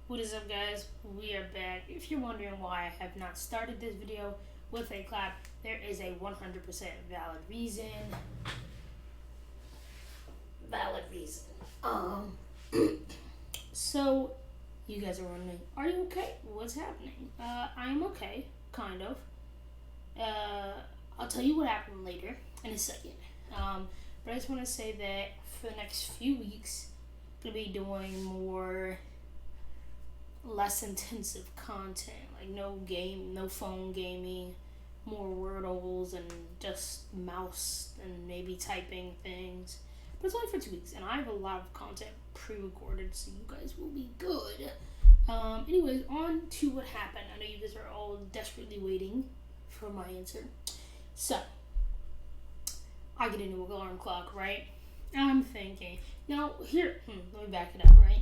What is up, guys? We are back. If you're wondering why I have not started this video with a clap, there is a 100% valid reason. Valid reason. Um, so you guys are wondering, are you okay? What's happening? I'm okay, kind of. Uh, I'll tell you what happened later in a second. But I just want to say that for the next few weeks, I'm gonna be doing more less intensive content, like no phone gaming, more wordles and just mouse and maybe typing things. But it's only for 2 weeks, and I have a lot of content pre-recorded, so you guys will be good. Anyways, on to what happened. I know you guys are all desperately waiting for my answer. So, I get a new alarm clock, right? I'm thinking, now here, let me back it up, right?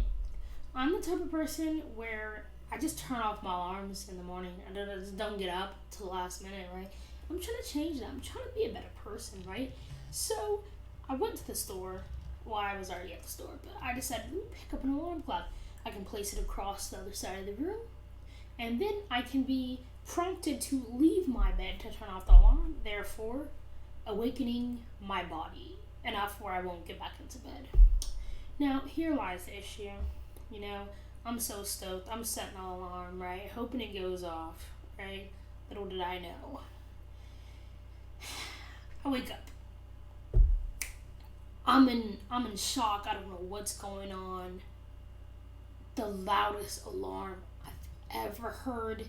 I'm the type of person where I just turn off my alarms in the morning. I just don't get up till the last minute, right? I'm trying to change that. I'm trying to be a better person, right? So I went to the store. Well, I was already at the store, but I decided to pick up an alarm clock. I can place it across the other side of the room, and then I can be prompted to leave my bed to turn off the alarm, therefore awakening my body enough where I won't get back into bed. Now, here lies the issue. You know, I'm so stoked. I'm setting an alarm, right? Hoping it goes off, right? Little did I know. I wake up. I'm in shock. I don't know what's going on. The loudest alarm I've ever heard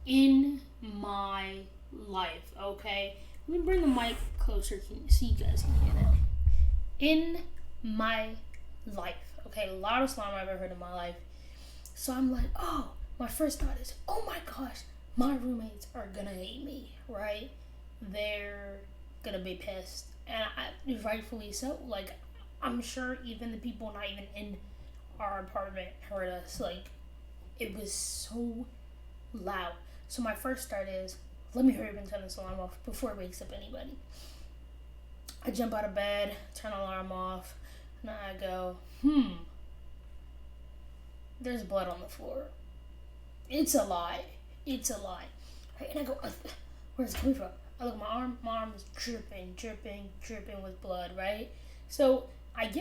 in my life, okay? Let me bring the mic closer so you guys can hear that. In my life. Okay, the loudest alarm I've ever heard in my life. So I'm like, oh, my first thought is, oh my gosh, my roommates are gonna hate me, right? They're gonna be pissed. And rightfully so. Like, I'm sure even the people not even in our apartment heard us. Like, it was so loud. So my first thought is, let me hurry up and turn this alarm off before it wakes up anybody. I jump out of bed, turn the alarm off, and I go, there's blood on the floor. It's a lie. It's a lie. Right? And I go, where's it coming from? I look at my arm. My arm is dripping with blood, right? So I've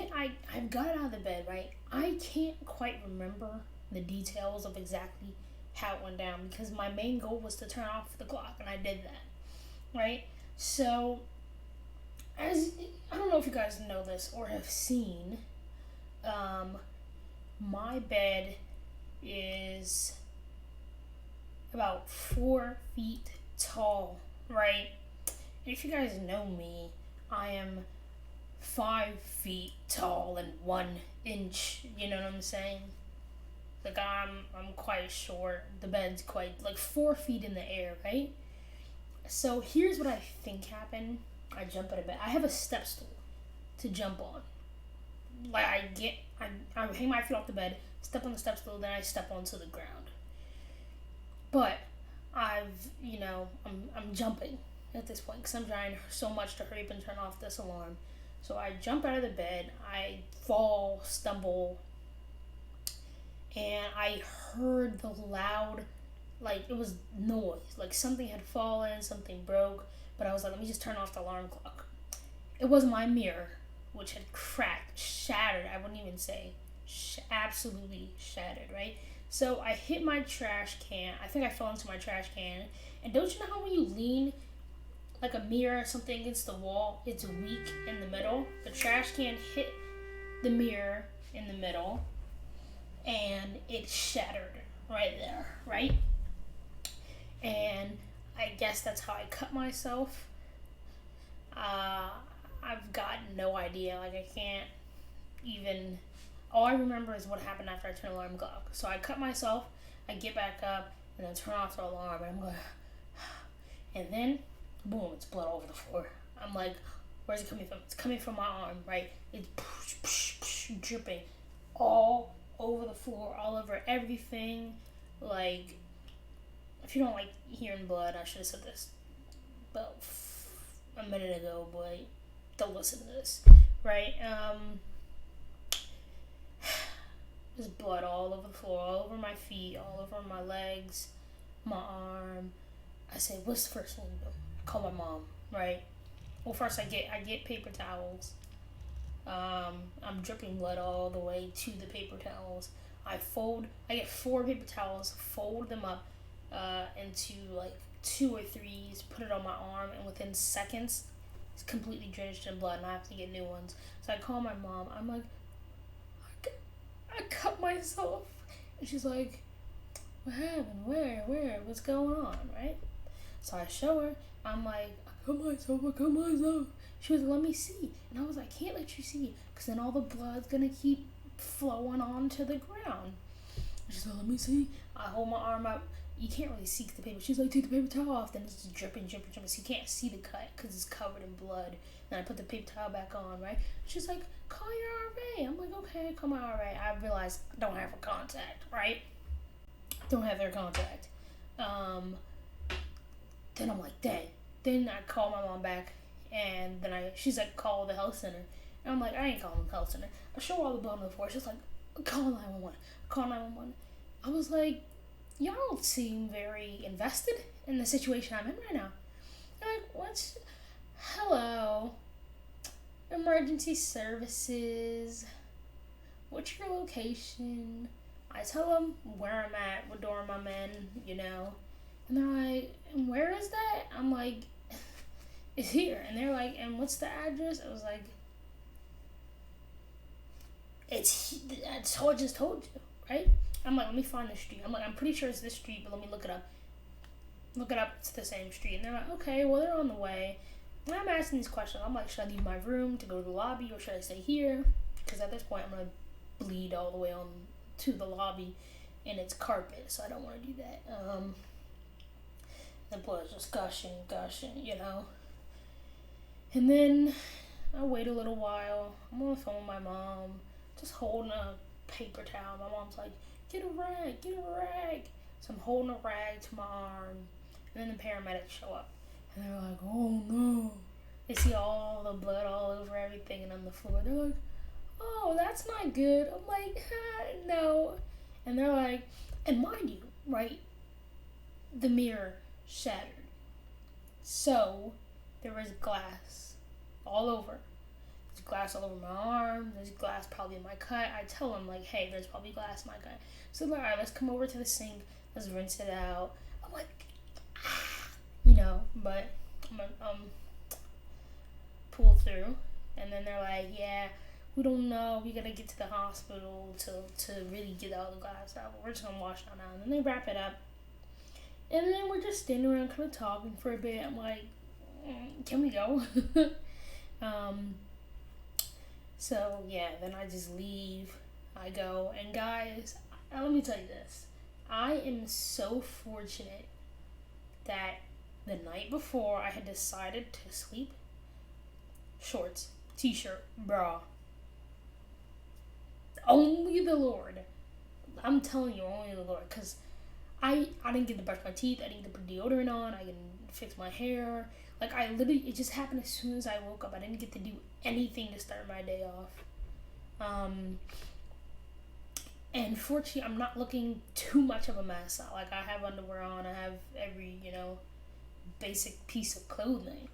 got out of the bed, right? I can't quite remember the details of exactly how it went down because my main goal was to turn off the clock, and I did that, right? So, as I don't know if you guys know this or have seen, my bed is about 4 feet tall, right? If you guys know me, I am 5 feet tall and 1 inch. You know what I'm saying? Like I'm quite short. The bed's quite like 4 feet in the air, right? So here's what I think happened. I jump out of bed. I have a step stool to jump on. Like I hang my feet off the bed, step on the step stool, then I step onto the ground. But I'm jumping at this point because I'm trying so much to hurry up and turn off this alarm. So I jump out of the bed, I fall, stumble, and I heard the loud, like it was noise, like something had fallen, something broke. But I was like, let me just turn off the alarm clock. It was my mirror, which had cracked, shattered. I wouldn't even say absolutely shattered, right? So I hit my trash can. I think I fell into my trash can. And don't you know how when you lean like a mirror or something against the wall, it's weak in the middle? The trash can hit the mirror in the middle and it shattered right there, right? And I guess that's how I cut myself. I've got no idea. Like, I can't even. All I remember is what happened after I turned the alarm clock. So I cut myself, I get back up, and then turn off the alarm, and I'm going, and then, boom, it's blood all over the floor. I'm like, where's it coming from? It's coming from my arm, right? It's dripping all over the floor, all over everything. Like, if you don't like hearing blood, I should have said this about a minute ago, but don't listen to this, right? There's blood all over the floor, all over my feet, all over my legs, my arm. I say, what's the first thing to do? Call my mom, right? Well, first I get paper towels. I'm dripping blood all the way to the paper towels. I get 4 paper towels, fold them up into like 2 or 3s, put it on my arm, and within seconds, it's completely drenched in blood, and I have to get new ones. So I call my mom. I'm like, I cut myself. And she's like, what happened? Where? What's going on, right? So I show her. I'm like, I cut myself. She was like, let me see. And I was like, I can't let you see, because then all the blood's going to keep flowing onto the ground. And she's like, let me see. I hold my arm up. You can't really see the paper. She's like, take the paper towel off. Then it's just dripping. So you can't see the cut because it's covered in blood. Then I put the paper towel back on, right? She's like, call your RA. I'm like, okay, call my RA. I realized I don't have her contact, right? Don't have their contact. Then I'm like, dang. Then I call my mom back, and then she's like, call the health center. And I'm like, I ain't calling the health center. I show her all the blood on the floor. She's like, call 911. Call 911. I was like, y'all don't seem very invested in the situation I'm in right now. They're like, hello, emergency services, what's your location? I tell them where I'm at, what dorm I'm in, and they're like, and where is that? I'm like, it's here. And they're like, and what's the address? I was like, that's all I just told you, right? I'm like, let me find the street. I'm like, I'm pretty sure it's this street, but let me look it up. It's the same street. And they're like, okay, well, they're on the way. And I'm asking these questions. I'm like, should I leave my room to go to the lobby, or should I stay here? Because at this point, I'm going to bleed all the way on to the lobby, and it's carpet, so I don't want to do that. The blood's just gushing, And then I wait a little while. I'm on the phone with my mom, just holding a paper towel. My mom's like, get a rag. So I'm holding a rag to my arm, and then the paramedics show up, and they're like, oh no. They see all the blood all over everything and on the floor. They're like, oh, that's not good. I'm like, no. And they're like, and mind you, right, the mirror shattered. So there was glass all over. There's glass all over my arm. There's glass probably in my cut. I tell them, like, hey, there's probably glass in my cut. So they're like, all right, let's come over to the sink. Let's rinse it out. I'm like, but I'm going to pull through. And then they're like, yeah, we don't know. We got to get to the hospital to really get all the glass out. We're just going to wash it out. And then they wrap it up. And then we're just standing around kind of talking for a bit. I'm like, can we go? So, yeah, then I just leave. I go. And guys, let me tell you this. I am so fortunate that the night before I had decided to sleep, shorts, t-shirt, bra. Only the Lord. I'm telling you, only the Lord. Because I didn't get to brush my teeth. I didn't get to put deodorant on. I didn't fix my hair. Like, it just happened as soon as I woke up. I didn't get to do anything to start my day off. And fortunately, I'm not looking too much of a mess. Like, I have underwear on. I have every, basic piece of clothing.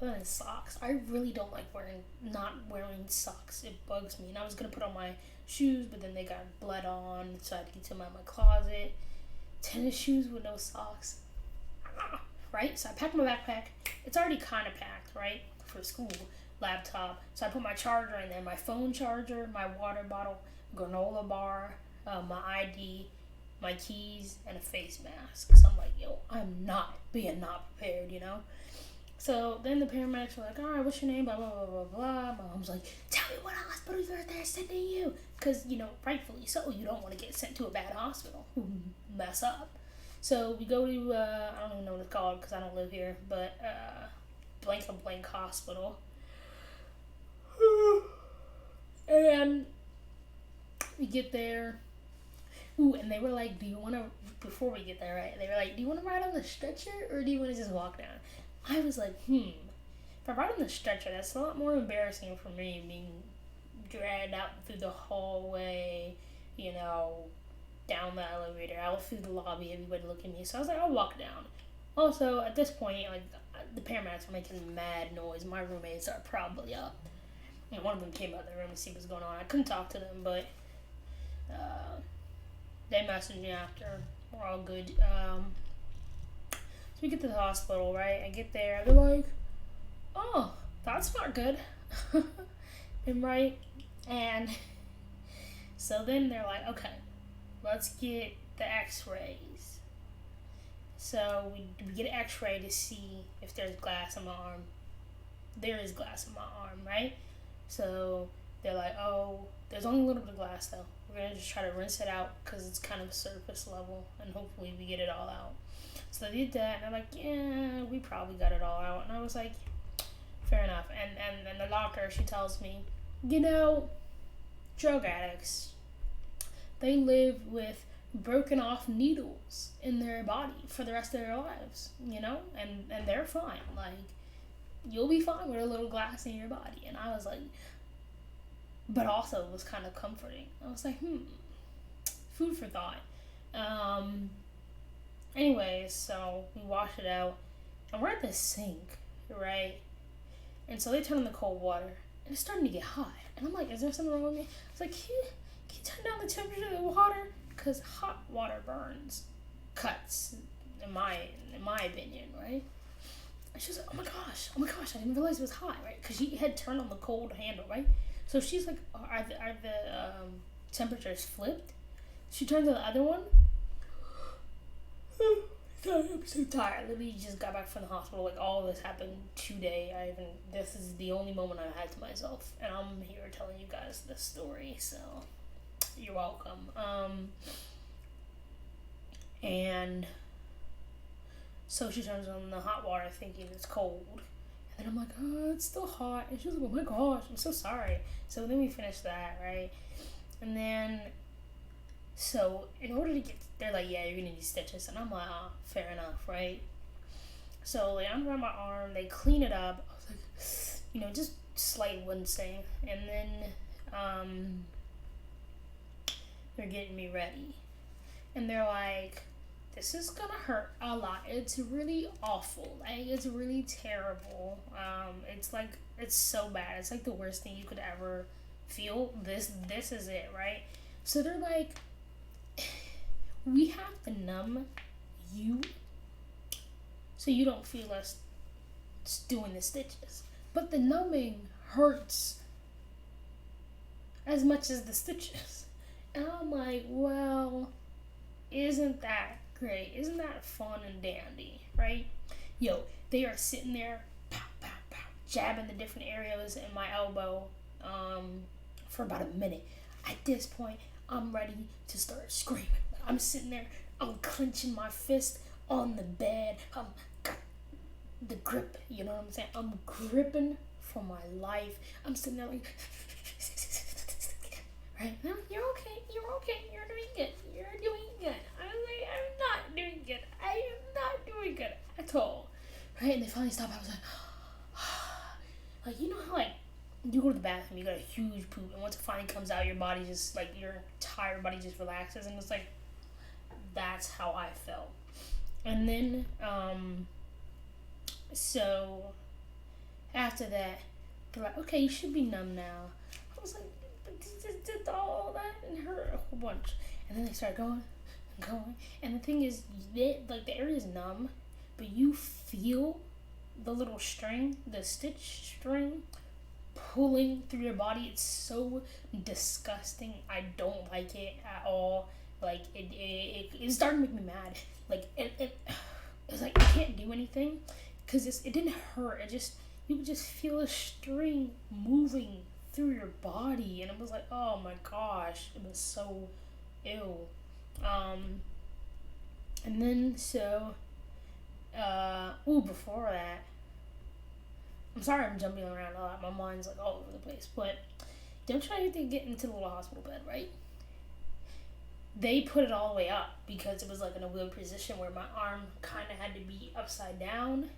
Other than socks. I really don't like not wearing socks. It bugs me. And I was going to put on my shoes, but then they got blood on, so I had to get them out of my closet. Tennis shoes with no socks. Right? So I packed my backpack. It's already kind of packed, right? For school. Laptop. So I put my charger in there. My phone charger, my water bottle, granola bar, my ID, my keys, and a face mask. So I'm like, yo, I'm not prepared, So then the paramedics were like, all right, what's your name? Blah, blah, blah, blah, blah. My mom's like, tell me what hospital they're sending you. Because, rightfully so, you don't want to get sent to a bad hospital. Mess up. So we go to, I don't even know what it's called because I don't live here, but blank hospital. And we get there. Ooh, and they were like, before we get there, right? They were like, do you want to ride on the stretcher or do you want to just walk down? I was like, if I ride on the stretcher, that's a lot more embarrassing for me, being dragged out through the hallway you know, down the elevator, out through the lobby, everybody looked at me. So I was like, I'll walk down. Also, at this point, like, the paramedics were making mad noise. My roommates are probably up. And one of them came out of the room to see what's going on. I couldn't talk to them, but uh, they messaged me after. We're all good. So we get to the hospital, right? I get there. They're like, oh, that's not good. And right? And so then they're like, okay, let's get the x-rays. So we get an x-ray to see if there's glass in my arm. There is glass in my arm, right? So they're like, oh, there's only a little bit of glass though. We're going to just try to rinse it out because it's kind of surface level and hopefully we get it all out. So they did that and they're like, yeah, we probably got it all out. And I was like, fair enough. And the doctor, she tells me, you know, drug addicts, they live with broken off needles in their body for the rest of their lives, you know, and they're fine. Like, you'll be fine with a little glass in your body. And I was like, but also it was kind of comforting. I was like, food for thought. Anyways, so we wash it out and we're at the sink, right? And so they turn on the cold water and it's starting to get hot. And I'm like, is there something wrong with me? I was like, can you turn down the temperature of the water? Because hot water burns, cuts, in my opinion, right? And she was like, oh my gosh, I didn't realize it was hot, right? Because she had turned on the cold handle, right? So she's like, are the temperatures flipped? She turns on the other one. I'm so tired. Literally just got back from the hospital. Like, all this happened today. This is the only moment I've had to myself. And I'm here telling you guys this story, so you're welcome. And so she turns on the hot water thinking it's cold. And then I'm like, oh, it's still hot. And she's like, oh my gosh, I'm so sorry. So then we finished that, right? And then, so in order to get, they're like, yeah, you're gonna need stitches. And I'm like, oh, fair enough, right? So they unwrap my arm, they clean it up. I was like, you know, just slight wincing. And then they're getting me ready. And they're like, this is gonna hurt a lot. It's really awful. Like, it's really terrible. It's like, it's so bad. It's like the worst thing you could ever feel. This is it, right? So they're like, we have to numb you so you don't feel us doing the stitches. But the numbing hurts as much as the stitches. And I'm like, well, isn't that great? Isn't that fun and dandy, right? Yo, they are sitting there, pow, pow, pow, jabbing the different areas in my elbow for about a minute. At this point, I'm ready to start screaming. I'm sitting there, I'm clenching my fist on the bed. I'm got the grip, you know what I'm saying? I'm gripping for my life. I'm sitting there like, right? No, you're okay, you're doing good, you're doing good. I was like, I'm not doing good. I am not doing good at all. Right? And they finally stopped. I was like, like, you know how, like, you go to the bathroom, you got a huge poop, and once it finally comes out, your body just, like, your entire body just relaxes, and it's like, that's how I felt. And then, so, after that, they're like, okay, you should be numb now. I was like, but did all that and hurt a whole bunch. And then they started going and going. And the thing is, like, the area is numb, but you feel the little string, the stitch string, pulling through your body. It's so disgusting. I don't like it at all. Like, it started to make me mad. Like, it was like, I can't do anything because it didn't hurt. You could just feel a string moving through your body, and it was like, oh my gosh, it was so ew. And then so, before that, I'm sorry I'm jumping around a lot. My mind's like all over the place, but don't try to get into the little hospital bed, right? They put it all the way up because it was like in a weird position where my arm kind of had to be upside down.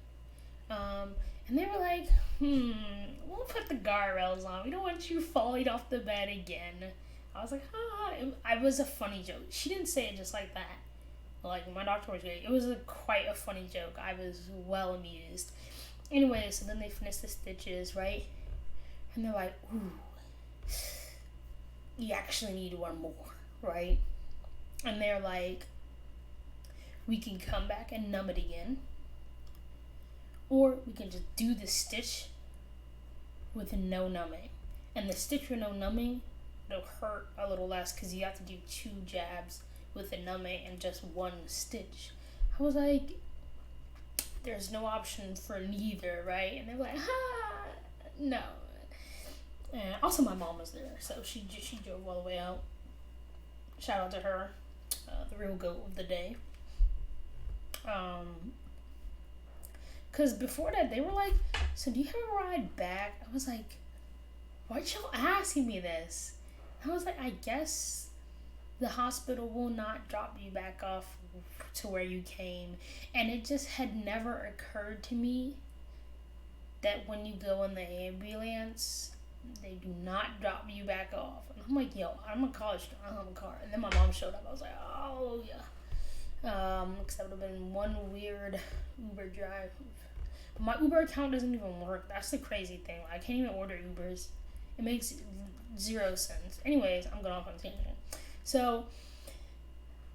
And they were like, we'll put the guardrails on. We don't want you falling off the bed again. I was like, ah. It was a funny joke. She didn't say it just like that. Like, my doctor was great. It was quite a funny joke. I was well amused. Anyway, so then they finished the stitches, right? And they're like, ooh, you actually need one more, right? And they're like, we can come back and numb it again. Or we can just do the stitch with no numbing. And the stitch with no numbing, it'll hurt a little less because you have to do 2 jabs with the numbing and just 1 stitch. I was like, there's no option for neither, right? And they're like, no. And also my mom was there, so she drove all the way out. Shout out to her, the real goat of the day. Because before that, they were like, so do you have a ride back? I was like, why'd y'all asking me this? I was like, I guess the hospital will not drop you back off to where you came. And it just had never occurred to me that when you go in the ambulance, they do not drop you back off. And I'm like, yo, I'm a college student, I don't have a car. And then my mom showed up. I was like, oh, yeah. Because that would have been one weird Uber drive. My Uber account doesn't even work. That's the crazy thing. I can't even order Ubers. It makes 0 sense. Anyways, I'm going off on a tangent. So,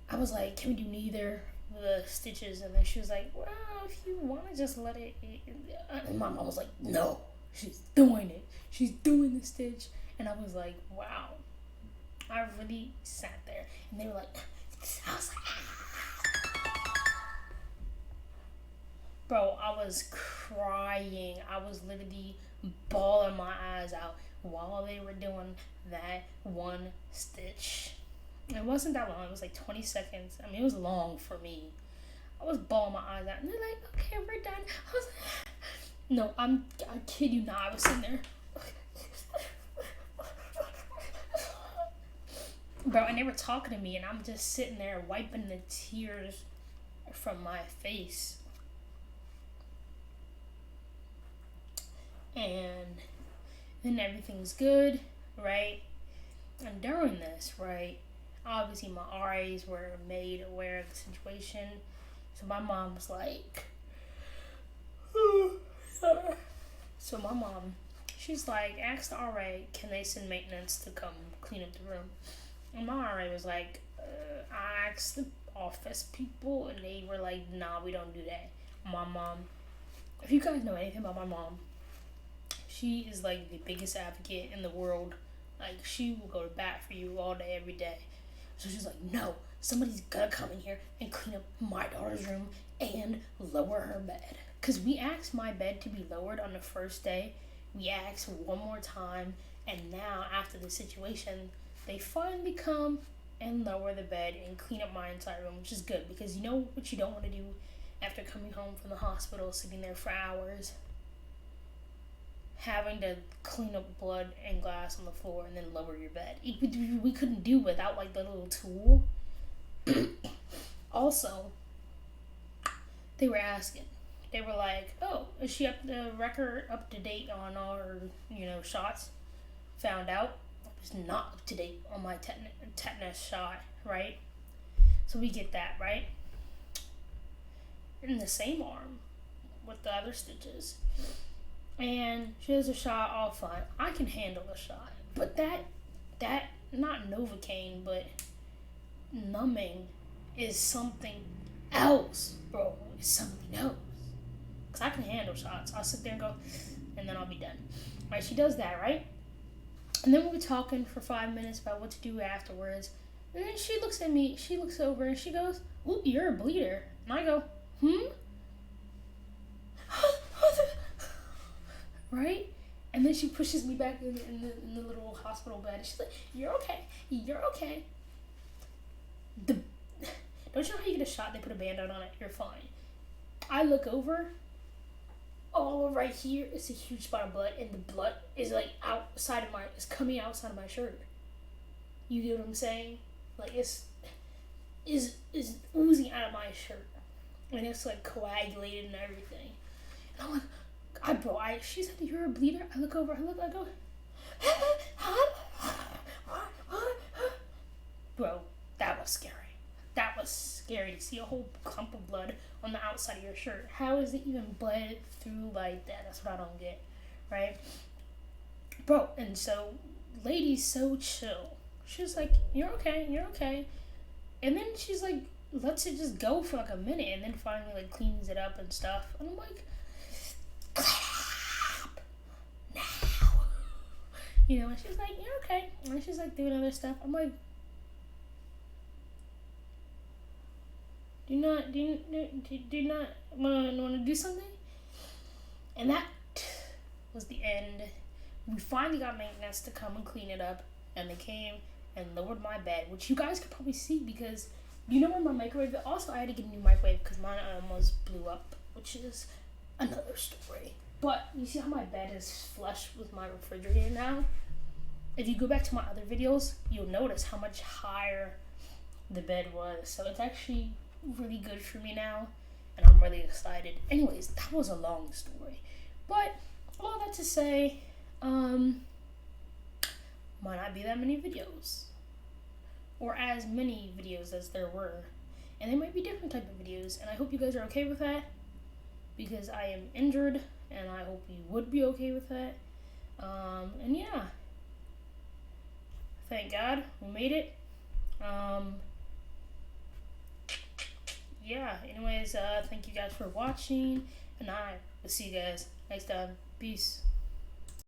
I was like, can we do neither of the stitches? And then she was like, well, if you want to just let it. And my mom was like, no, she's doing it. She's doing the stitch. And I was like, wow. I really sat there. And they were like, I was like, bro, I was crying. I was literally bawling my eyes out while they were doing that 1 stitch. It wasn't that long. It was like 20 seconds. I mean, it was long for me. I was bawling my eyes out. And they're like, okay, we're done. I was like, no, I kid you not. I was sitting there. Bro, and they were talking to me, and I'm just sitting there wiping the tears from my face. And then everything's good, right? And during this, right, obviously my RAs were made aware of the situation. So my mom was like, so my mom, she's like, ask the RA, can they send maintenance to come clean up the room? And my RA was like, I asked the office people, and they were like, nah, we don't do that. My mom, if you guys know anything about my mom, she is like the biggest advocate in the world. Like, she will go to bat for you all day, every day. So she's like, no, somebody's gonna come in here and clean up my daughter's room and lower her bed. Because we asked my bed to be lowered on the first day. We asked one more time. And now, after the situation, they finally come and lower the bed and clean up my entire room, which is good. Because you know what you don't want to do after coming home from the hospital, sitting there for hours, having to clean up blood and glass on the floor and then lower your bed. We couldn't do without like the little tool. Also, they were asking. They were like, oh, is she up to date on all her, shots? Found out it was not up to date on my tetanus shot, right? So we get that, right? In the same arm with the other stitches. And she has a shot, all fine. I can handle a shot. But that not Novocaine, but numbing is something else, bro. It's something else. Because I can handle shots. I'll sit there and go, and then I'll be done. Right, she does that, right? And then we were talking for 5 minutes about what to do afterwards. And then she looks at me, she looks over, and she goes, ooh, you're a bleeder. And I go, right? And then she pushes me back in the little hospital bed. And she's like, you're okay. You're okay. Don't you know how you get a shot, they put a Band-Aid on it? You're fine. I look over. All right here is a huge spot of blood. And the blood is like is coming outside of my shirt. You get what I'm saying? Like it's oozing out of my shirt. And it's like coagulated and everything. And I'm like, she said, you're a bleeder. I look over, I go, Bro, that was scary. That was scary to see a whole clump of blood on the outside of your shirt. How is it even bled through like that? That's what I don't get, right? Bro, and so, lady's so chill. She's like, you're okay, you're okay. And then she's like, lets it just go for like a minute and then finally like cleans it up and stuff. And I'm like, clap now. And she's like, you're okay. And she's like doing other stuff. I'm like, do you not want to do something? And that was the end. We finally got maintenance to come and clean it up, and they came and lowered my bed, which you guys could probably see because in my microwave. Also, I had to get a new microwave because mine almost blew up, which is another story. But you see how my bed is flush with my refrigerator now? If you go back to my other videos, you'll notice how much higher the bed was. So it's actually really good for me now, and I'm really excited. Anyways, that was a long story. But all that to say, might not be that many videos. Or as many videos as there were. And they might be different type of videos, and I hope you guys are okay with that. Because I am injured, and I hope you would be okay with that. And yeah. Thank God we made it. Yeah, anyways, thank you guys for watching, and I will see you guys next time. Peace.